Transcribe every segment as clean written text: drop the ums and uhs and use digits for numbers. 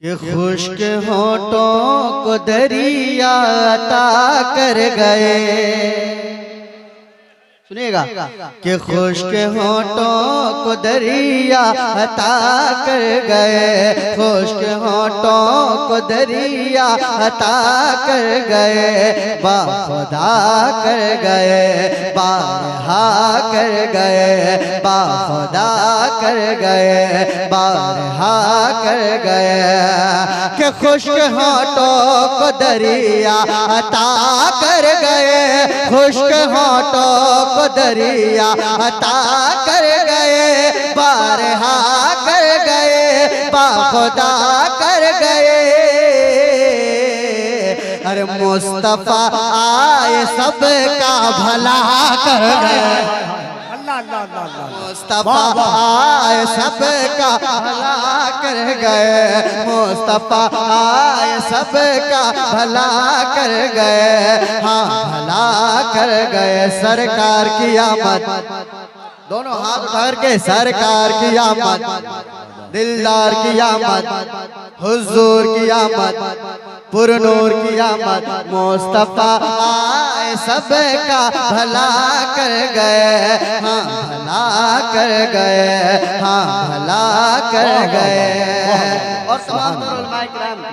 कि खुश्क होठों को दरिया अता कर गए। सुनिएगा कि खुश्क होठों को दरिया अता कर गए, खुश्क होठों को दरिया अता कर गए, बाखुदा कर गए, बारहा कर गए, बाखुदा कर गए, बारहा कर गए। कि खुश्क होठों को दरिया अता कर गए, खुश्क होठों को दरिया अता कर गए, बारहा कर गए, बाखुदा कर गए। अरे मुस्तफा आए सबका भला कर गए, मुस्तफा आए सबका भला कर गए, मुस्तफा आए सबका भला कर गए, हाँ भला कर गए। सरकार की आमद, दोनों हाथ उठा के सरकार की आमद, दिलदार की आमद, हुजूर की आमद, पुरनूर की आमद, मुस्तफा आए सबका भला कर गए, हाँ भला कर गए, हाँ भला कर गए। और तमाम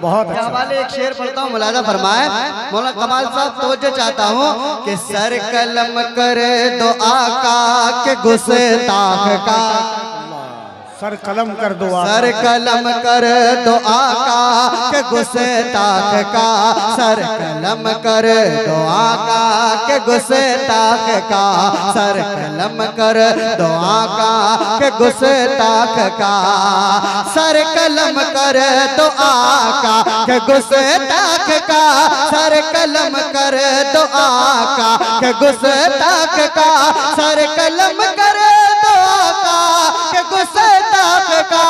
बहुत अच्छा वाले एक शेर पढ़ता हूँ, मुलाजा फरमाए। मौलाना कमाल साहब तवज्जो चाहता हूँ कि सर कलम कर दो आका के गुस्ताख का, सर कलम कर दो, सर कलम कर दो आका के गुस्ताख का, सर कलम कर दो आका के गुस्ताख का, सर कलम कर दो आका के गुस्ताख का, सर कलम कर दो आका के गुस्ताख का, सर कलम कर दो आका के गुस्ताख का, सर कलम कर दो आका के गुस्ताख का,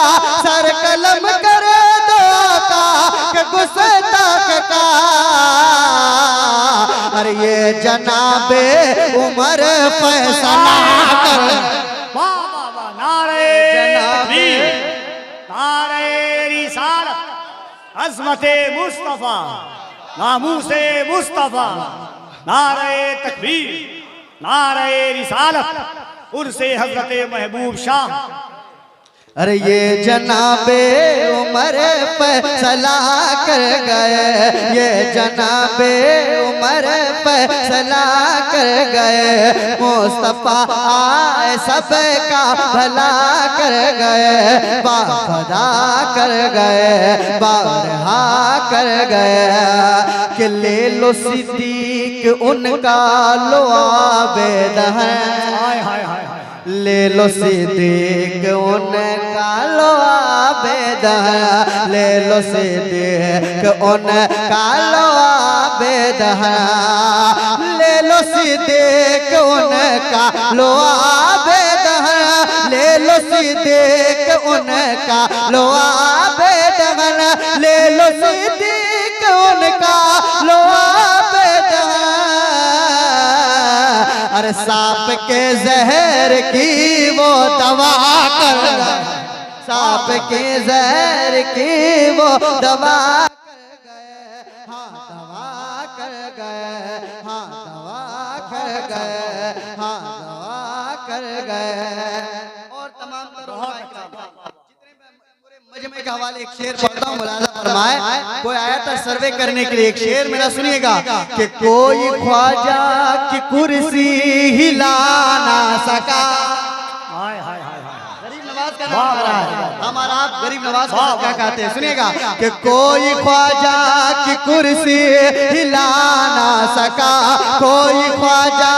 सर कलम कर दो आका के गुस्ताख का। अरे ये जनाबे उमर फैसला कर, नारे तकबीर, नारे रिसालत, अज़मते मुस्तफा, नामूसे मुस्तफा, नारे तकबीर, नारे रिसालत, उर्से हज़रत महबूब शाह। अरे ये जनाबे उमर फैसला कर गए, ये जनाबे उमर फैसला कर गए, मुस्तफा आए सबका भला कर गए, बाखुदा कर गए, बारहा कर गए। कि ले लो सिद्दीक उनका लो आबेद है, ले लो सिद्दीक उनका लो आबेद है, ले लो सिद्दीक उनका लो आबेद है, ले लो सिद्दीक उनका लो आबेद है, ले लो सिद्दीक उनका लो आबेद है, ले लो सिद्दीक उनका लो आबेद है। अरे सांप के जहर की वो दवा कर गए, सांप के जहर की वो दवा कर गए, हाँ दवा कर गए, हाँ दवा कर गए, हाँ दवा कर गए। और तमाम मजमे के हवाले एक शेर पढ़ता हूँ, मुलाजा फरमाए। कोई आया था सर्वे करने के लिए, एक शेर मेरा सुनिएगा कि कोई ख्वाजा की कुर्सी हिला ना सका, गरीब नवाज का नाम आ रहा है, हमारा आप गरीब नवाज क्या कहते हैं, सुनिएगा कि कोई ख्वाजा की कुर्सी हिला ना सका, कोई ख्वाजा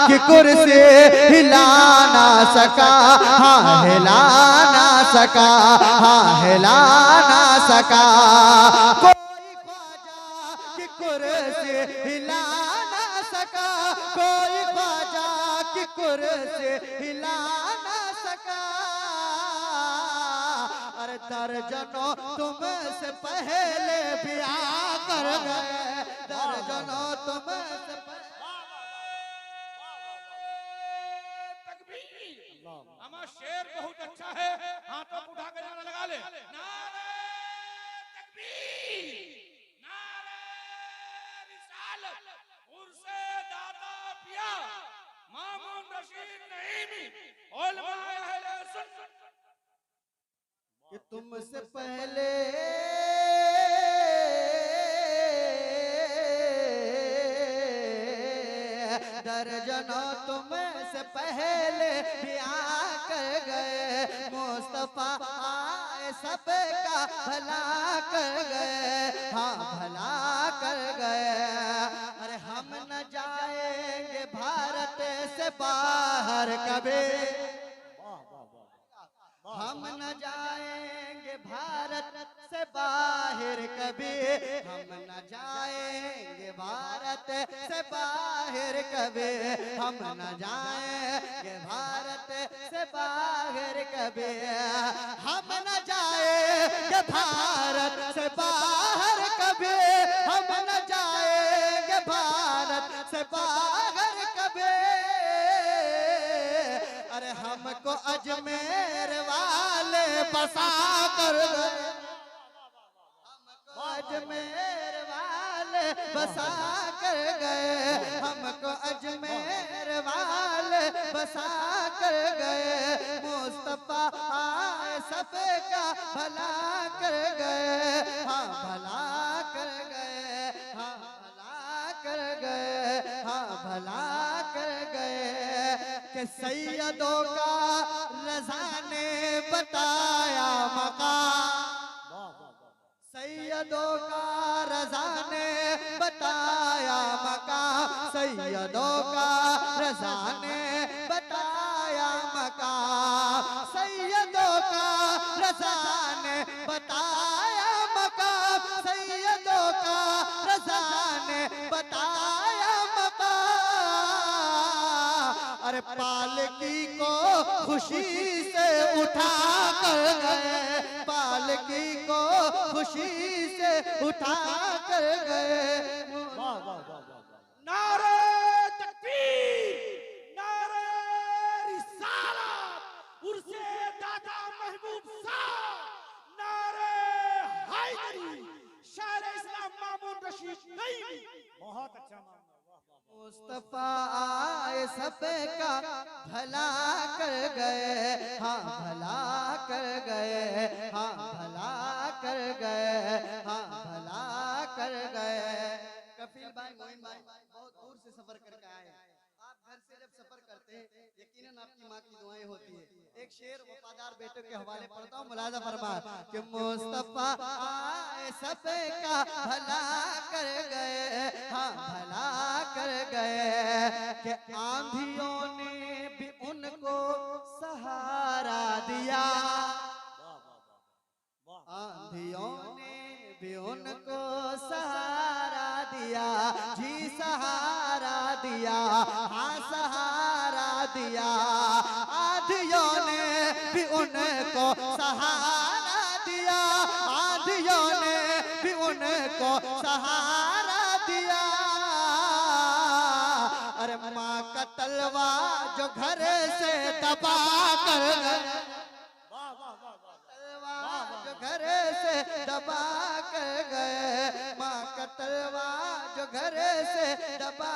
की कुर्सी हिला ना सका, हाँ हिला ना सका, हाँ हिला ना सका, कोई ख्वाजा की कुर्सी हिला ना सका, कोई ख्वाजा की कुर्सी हिला ना सका। अरे दर्जनों तुमसे पहले ब्याह कर गए, दर्जनों तुमसे हमारा शेर बहुत अच्छा है, हाथों उठा कर लगा ले। नारे तकबीर। तुमसे पहले दर्जनों तुमसे पहले भी आकर गए, मुस्तफा आए सबका भला कर गए, हाँ भला कर गए। अरे हम न जाएंगे भारत से बाहर कभी, हम न जाएंगे भारत से बाहर कभी, हम न जाएंगे भारत से बाहर कभी, हम न जाएंगे भारत से बाहर कभी, हम न जाएंगे भारत से बाहर कभी, हम न जाएंगे भारत से बाहर कभी। अरे हमको अजमेर वाले बसा कर गए, हमको अजमेर वाले बसा कर गए, हमको अजमेर वाले बसा कर गए, मुस्तफा आए सबका भला कर गए, हाँ भला कर गए, हाँ भला कर गए, हाँ भला कर गए। कि सैयदों का रज़ा ने बताया मकाम, सैयदों का रज़ा ने बताया मकाम, सैयदों का रज़ा ने बताया मकाम, सैयदों का रज़ा ने बताया मकाम, सैयदों का रज़ा ने बताया मकाम। अरे पालकी को खुशी से उठा कर गए, पालकी को खुशी से उठा कर गए। नारे तकबीर, नारे रिसालत, उर्से दादा महबूब साहब, नारे हैदरी, शायर इस्लाम मामून रशीद नईमी। बहुत अच्छा मामला। मुस्तफा आए सबका भला कर गए, हाँ भला कर गए, हाँ भला कर गए, हाँ भला कर गए। कफील भाई, मोइन भाई बहुत दूर से सफर करके आए। आप घर से जब सफर करते हैं यकीनन आपकी माँ की दुआएं होती है। एक शेर वफादार बेटों के हवाले पढ़ता हूँ, मुलाजा फरमा कि मुस्तफा आए सबका भला कर गए, हाँ भला कर गए। कि आंधियों ने भी उनको सहारा दिया, आंधियों ने भी उनको सहारा दिया, जी सहारा दिया, हाँ सहारा दिया। आंधियों ने भी उनको सहारा दिया, आंधियों ने भी उनको सहारा दिया। अरे माँ का तलवा जो घर से दबा कर गए, जो घर से दबा कर गए, माँ का तलवा जो घर से दबा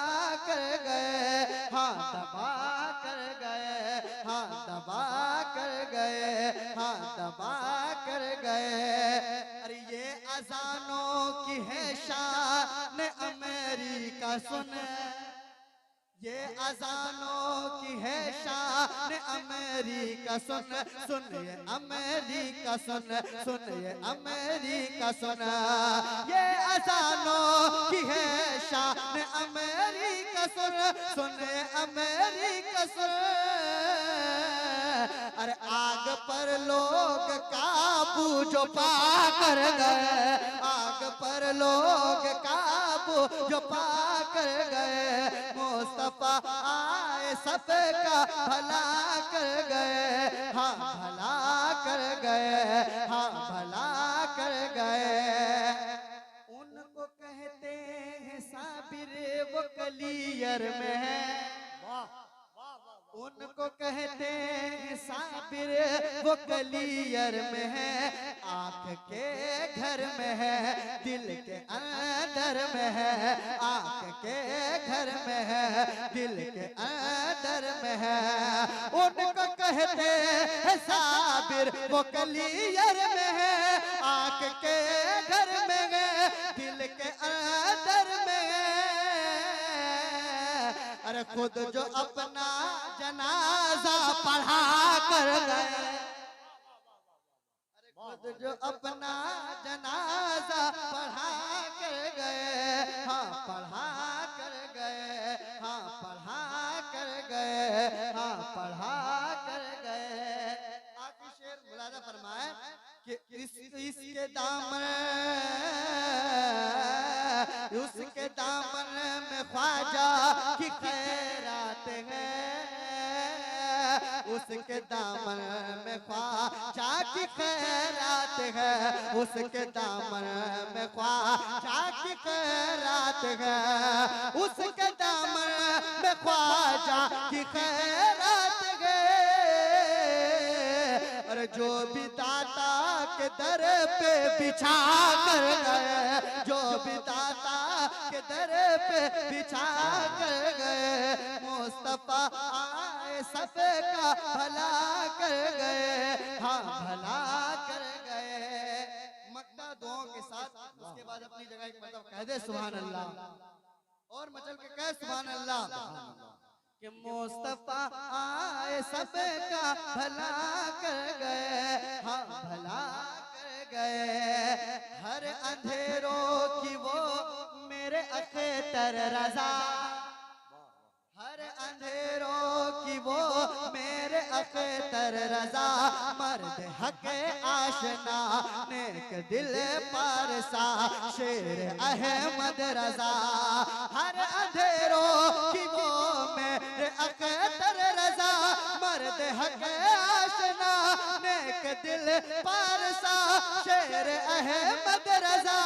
कर गए, हाँ दबा कर गए, हाँ दबा कर गए, हाँ दबा कर गए। अरे ये अजानों की है शान अमेरिका सुन, ये अजानों की है शान अमेरिका सुन, सुन ये अमेरिका सुन, सुन ये अमेरिका सुन। ये अजानों की है शान अमेरिका सुन, सुन ये अमेरिका सुन। अरे आग पर लोग काबू जो पा कर गए, आग पर लोग काबू जो पा कर गए, मुस्तफा आए सबका भला कर गए, हाँ भला कर गए, हाँ भला कर गए। उनको कहते हैं साबिर वो कलियर में है, उनको कहते हैं साबिर वो कलियर में है। आँख के घर में है, दिल के अंदर में है, आँख के घर में है, दिल के अंदर में है। उनको कहते हैं साबिर, वो क्लियर में है, आँख के घर में है, दिल के अंदर में है। अरे खुद जो अपना जनाजा पढ़ा कर गए, खुद जो अपना जनाजा पढ़ा कर गए, हाँ पढ़ा कर गए, हाँ पढ़ा कर गए, हाँ पढ़ा कर गए। आखिरी शेर मुलाजा फरमाए कि इसके दामन, उसके दामन में ख्वाजा की खैरात है, उसके दामन में ख्वाजा की खैरात है, उसके दामन में ख्वाजा की खैरात है, उसके दामन में ख्वाजा की खैरात है। अरे जो भी दाता के दर पे बिछा कर गए, जो भी दाता के दर पे बिछा कर गए, मुस्तफा आए सबका भला कर गए, हाँ भला कर गए। मक्का दुआओं के साथ उसके बाद अपनी जगह एक मतलब कह दे सुभान अल्लाह, और मचल के कह सुभान अल्लाह कि मुस्तफा आए सबका भला कर गए, हाँ भला कर गए। हर अंधेरों की वो मेरे अख्तर रजा, हर अंधेरों की वो मेरे अख्तर रजा, मर्द हक आशना नेक दिल पारसा, शेर अहमद रजा। हर अंधेरों की वो मेरे अख्तर रजा, मर्द हक आशना नेक दिल पारसा, शेर अहमद रजा।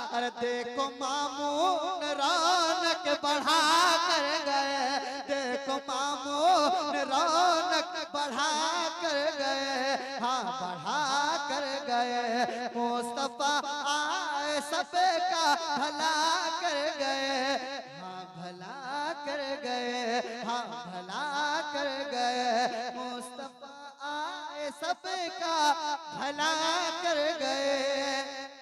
अरे देखो मामून रौनक बढ़ा कर गए, देखो मामून रौनक बढ़ा कर गए, हाँ बढ़ा कर गए। मुस्तफा आए सबका भला कर गए, हाँ भला कर गए, हाँ भला कर गए। मुस्तफा आए सबका भला कर गए।